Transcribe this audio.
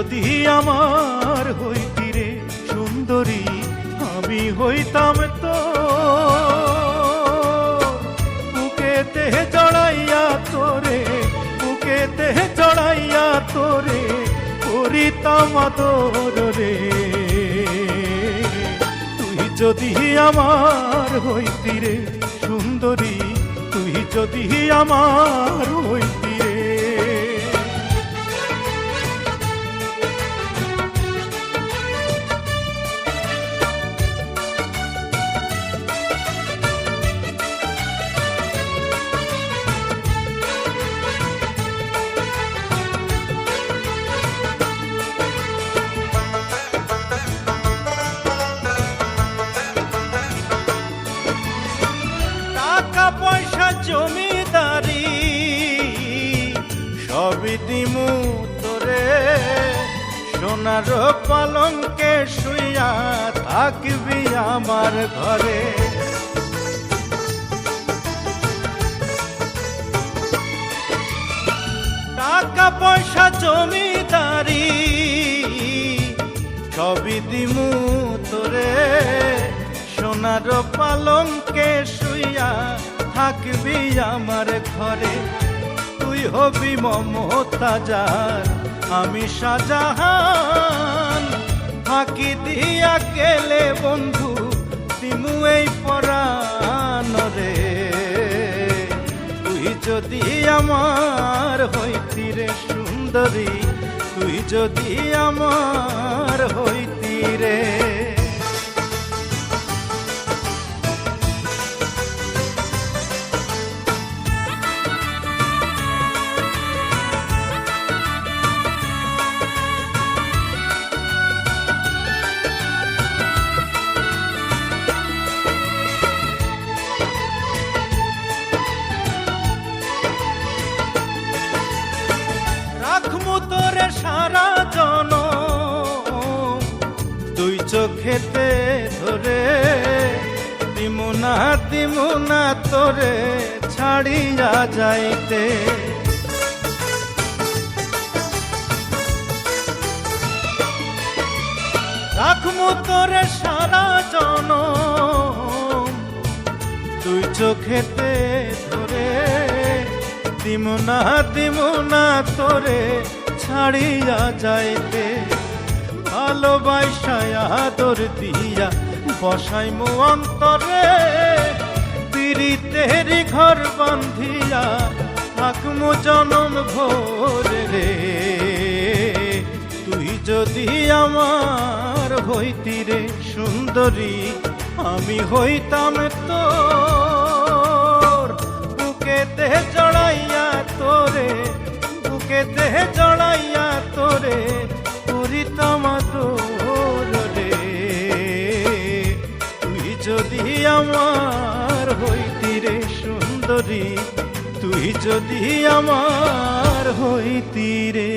যদি আমার হইতি রে সুন্দরী, আমি হইতাম তো বুকেতে জড়াইয়া তোরে, বুকেতে জড়াইয়া তোরে করিতাম আদর রে। তুই যদি আমার হইতি রে সুন্দরী, তুই যদি আমার হইতি রে। টাকা পয়সা জমিদারি সবই দিমু তোরে, সোনার পালঙ্কে শুইয়া থাকবি আমার ঘরে। টাকা পয়সা জমিদারি সবই দিমু তোরে, সোনার পালঙ্কে শুইয়া থাকবি আমার ঘরে। তুই হবি মমতাজার, আমি শাহজাহান, ফাঁকি দিয়া গেলে বন্ধু দিমু এই পরাণ রে। তুই যদি আমার হইতি রে সুন্দরী, তুই যদি আমার হইতি রে। রাখমু তোরে সারা জনম দুই চোখেতে ধরে, দিমু না তোরে ছাড়িয়া যাইতে। রাখমু তোরে সারা জনম দুই চোখেতে ধরে, দিমু না তোরে ছাড়িয়া যাইতে। ভালোবাসায় আদর দিয়া বসাইমু অন্তরে, পিরিতেরি ঘর বান্ধিয়া থাকমু জনম ভোর রে। তুই যদি আমার হইতি রে সুন্দরী, আমি হইতাম তোর বুকেতে জড়াইয়া তোরে, বুকেতে জড়াইয়া তোরে করিতাম আদর রে। তুই যদি আমার হইতি রে সুন্দরী, তুই যদি আমার হইতি রে।